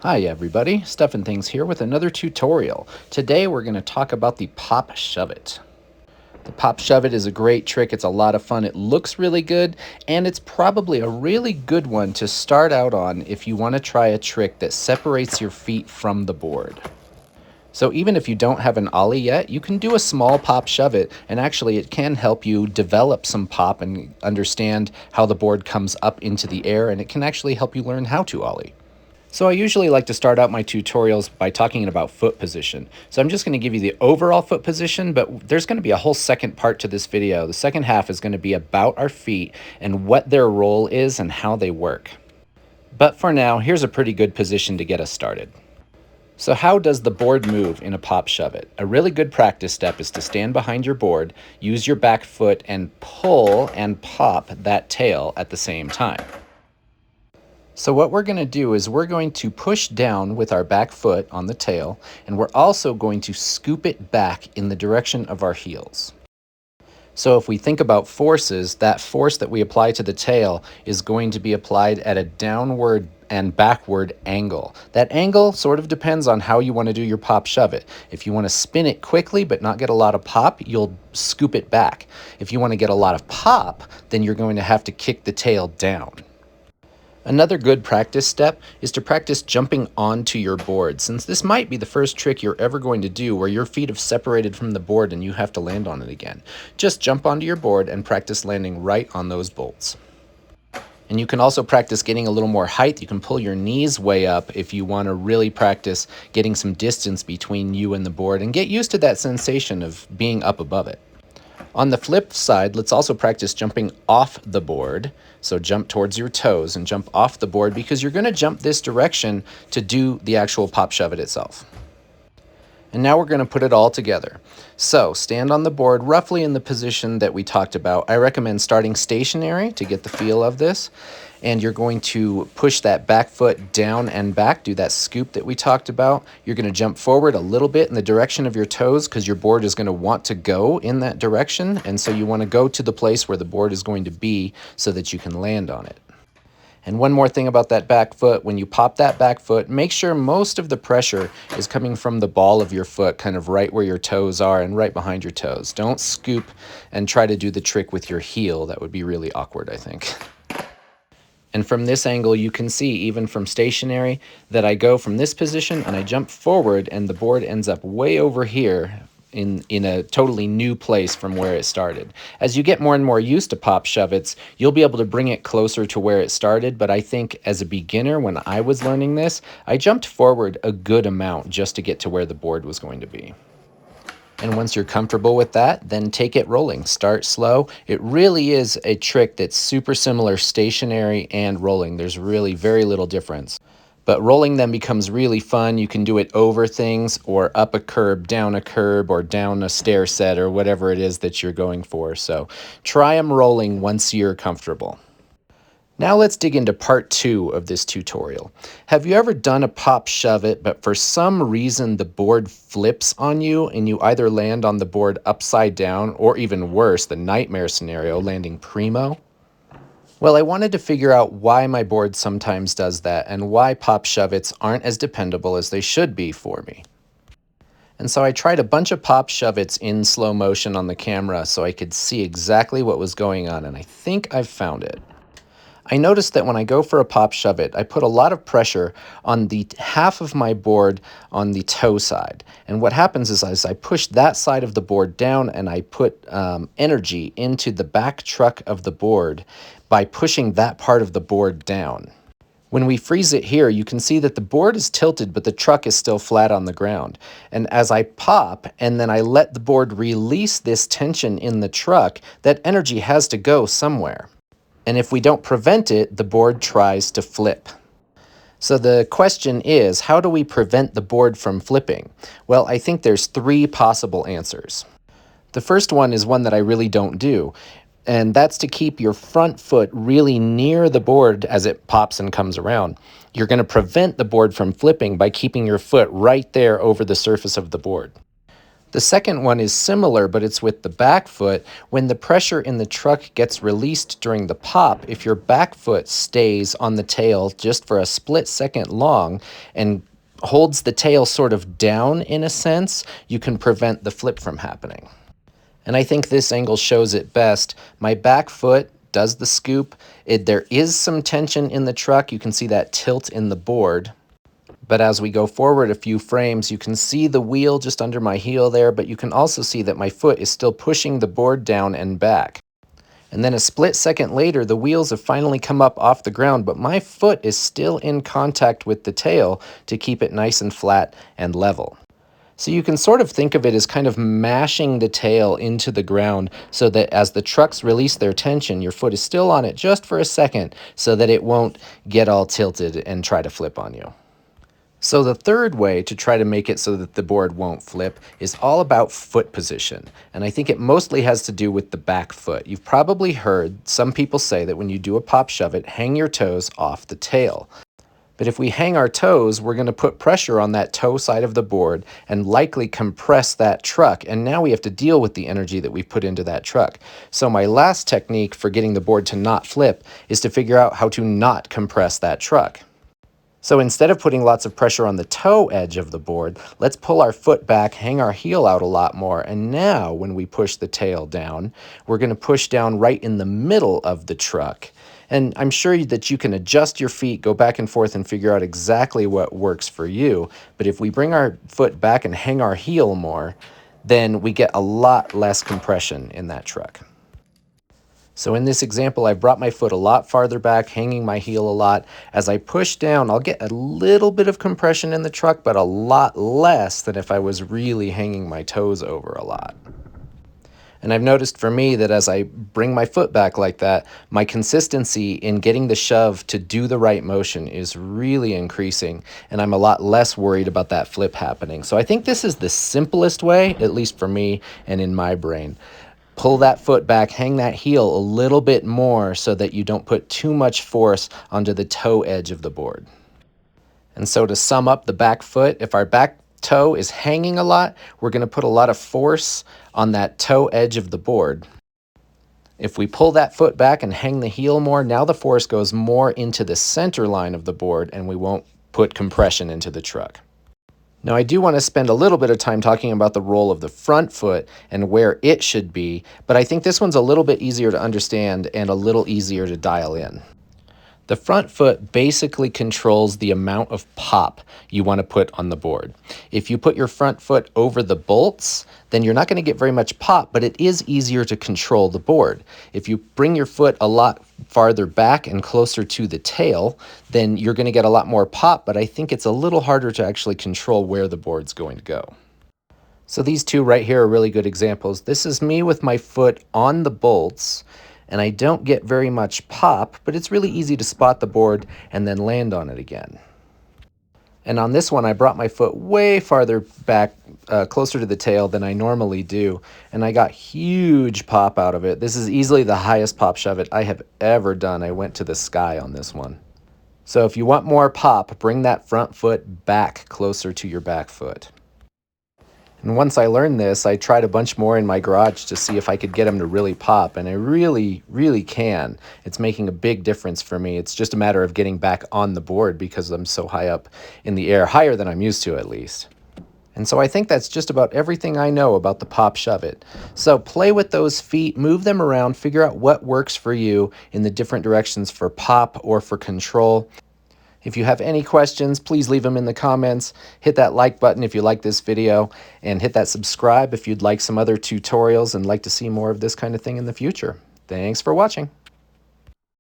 Hi everybody, Stuffin' Things here with another tutorial. Today we're going to talk about the Pop Shuvit. The Pop Shuvit is a great trick, it's a lot of fun, it looks really good, and it's probably a really good one to start out on if you want to try a trick that separates your feet from the board. So even if you don't have an ollie yet, you can do a small Pop Shuvit, and actually it can help you develop some pop and understand how the board comes up into the air, and it can actually help you learn how to ollie. So I usually like to start out my tutorials by talking about foot position. So I'm just going to give you the overall foot position, but there's going to be a whole second part to this video. The second half is going to be about our feet and what their role is and how they work. But for now, here's a pretty good position to get us started. So how does the board move in a Pop Shuvit? A really good practice step is to stand behind your board, use your back foot, and pull and pop that tail at the same time. So what we're going to do is we're going to push down with our back foot on the tail, and we're also going to scoop it back in the direction of our heels. So if we think about forces, that force that we apply to the tail is going to be applied at a downward and backward angle. That angle sort of depends on how you want to do your Pop Shuvit. If you want to spin it quickly but not get a lot of pop, you'll scoop it back. If you want to get a lot of pop, then you're going to have to kick the tail down. Another good practice step is to practice jumping onto your board, since this might be the first trick you're ever going to do where your feet have separated from the board and you have to land on it again. Just jump onto your board and practice landing right on those bolts. And you can also practice getting a little more height. You can pull your knees way up if you want to really practice getting some distance between you and the board and get used to that sensation of being up above it. On the flip side, let's also practice jumping off the board. So jump towards your toes and jump off the board because you're going to jump this direction to do the actual Pop Shuvit itself. And now we're going to put it all together. So stand on the board roughly in the position that we talked about. I recommend starting stationary to get the feel of this. And you're going to push that back foot down and back, do that scoop that we talked about. You're going to jump forward a little bit in the direction of your toes because your board is going to want to go in that direction. And so you want to go to the place where the board is going to be so that you can land on it. And one more thing about that back foot, when you pop that back foot, make sure most of the pressure is coming from the ball of your foot, kind of right where your toes are and right behind your toes. Don't scoop and try to do the trick with your heel. That would be really awkward, I think. And from this angle, you can see, even from stationary, that I go from this position and I jump forward and the board ends up way over here in a totally new place from where it started. As you get more and more used to Pop Shuvits, you'll be able to bring it closer to where it started, but I think as a beginner, when I was learning this, I jumped forward a good amount just to get to where the board was going to be. And once you're comfortable with that, then take it rolling. Start slow. It really is a trick that's super similar stationary and rolling. There's really very little difference. But rolling then becomes really fun. You can do it over things or up a curb, or down a stair set or whatever it is that you're going for. So try them rolling once you're comfortable. Now let's dig into part 2 of this tutorial. Have you ever done a Pop Shuvit, but for some reason the board flips on you and you either land on the board upside down or even worse, the nightmare scenario, landing primo? Well, I wanted to figure out why my board sometimes does that and why Pop Shuvits aren't as dependable as they should be for me. And so I tried a bunch of Pop Shuvits in slow motion on the camera so I could see exactly what was going on, and I think I've found it. I noticed that when I go for a Pop Shuvit, I put a lot of pressure on the half of my board on the toe side. And what happens is as I push that side of the board down and I put energy into the back truck of the board by pushing that part of the board down. When we freeze it here, you can see that the board is tilted, but the truck is still flat on the ground. And as I pop and then I let the board release this tension in the truck, that energy has to go somewhere. And if we don't prevent it, the board tries to flip. So the question is, how do we prevent the board from flipping? Well, I think there's 3 possible answers. The first one is one that I really don't do, and that's to keep your front foot really near the board as it pops and comes around. You're going to prevent the board from flipping by keeping your foot right there over the surface of the board. The second one is similar, but it's with the back foot. When the pressure in the truck gets released during the pop, if your back foot stays on the tail just for a split second long and holds the tail sort of down in a sense, you can prevent the flip from happening. And I think this angle shows it best. My back foot does the scoop. There is some tension in the truck. You can see that tilt in the board. But as we go forward a few frames, you can see the wheel just under my heel there, but you can also see that my foot is still pushing the board down and back. And then a split second later, the wheels have finally come up off the ground, but my foot is still in contact with the tail to keep it nice and flat and level. So you can sort of think of it as kind of mashing the tail into the ground so that as the trucks release their tension, your foot is still on it just for a second so that it won't get all tilted and try to flip on you. So the third way to try to make it so that the board won't flip is all about foot position. And I think it mostly has to do with the back foot. You've probably heard some people say that when you do a pop shove it, hang your toes off the tail. But if we hang our toes, we're going to put pressure on that toe side of the board and likely compress that truck. And now we have to deal with the energy that we've put into that truck. So my last technique for getting the board to not flip is to figure out how to not compress that truck. So instead of putting lots of pressure on the toe edge of the board, let's pull our foot back, hang our heel out a lot more, and now when we push the tail down, we're going to push down right in the middle of the truck. And I'm sure that you can adjust your feet, go back and forth, and figure out exactly what works for you. But if we bring our foot back and hang our heel more, then we get a lot less compression in that truck. So in this example, I brought my foot a lot farther back, hanging my heel a lot. As I push down, I'll get a little bit of compression in the truck, but a lot less than if I was really hanging my toes over a lot. And I've noticed for me that as I bring my foot back like that, my consistency in getting the shove to do the right motion is really increasing, and I'm a lot less worried about that flip happening. So I think this is the simplest way, at least for me and in my brain. Pull that foot back, hang that heel a little bit more so that you don't put too much force onto the toe edge of the board. And so to sum up the back foot, if our back toe is hanging a lot, we're going to put a lot of force on that toe edge of the board. If we pull that foot back and hang the heel more, now the force goes more into the center line of the board and we won't put compression into the truck. Now I do want to spend a little bit of time talking about the role of the front foot and where it should be, but I think this one's a little bit easier to understand and a little easier to dial in. The front foot basically controls the amount of pop you want to put on the board. If you put your front foot over the bolts, then you're not going to get very much pop, but it is easier to control the board. If you bring your foot a lot farther back and closer to the tail, then you're going to get a lot more pop, but I think it's a little harder to actually control where the board's going to go. So these two right here are really good examples. This is me with my foot on the bolts, and I don't get very much pop, but it's really easy to spot the board and then land on it again. And on this one, I brought my foot way farther back, closer to the tail than I normally do, and I got huge pop out of it. This is easily the highest pop shove it I have ever done. I went to the sky on this one. So if you want more pop, bring that front foot back closer to your back foot. And once I learned this, I tried a bunch more in my garage to see if I could get them to really pop, and I really, really can. It's making a big difference for me. It's just a matter of getting back on the board because I'm so high up in the air, higher than I'm used to at least. And so I think that's just about everything I know about the Pop Shove It. So play with those feet, move them around, figure out what works for you in the different directions for pop or for control. If you have any questions, please leave them in the comments. Hit that like button if you like this video, and hit that subscribe if you'd like some other tutorials and like to see more of this kind of thing in the future. Thanks for watching.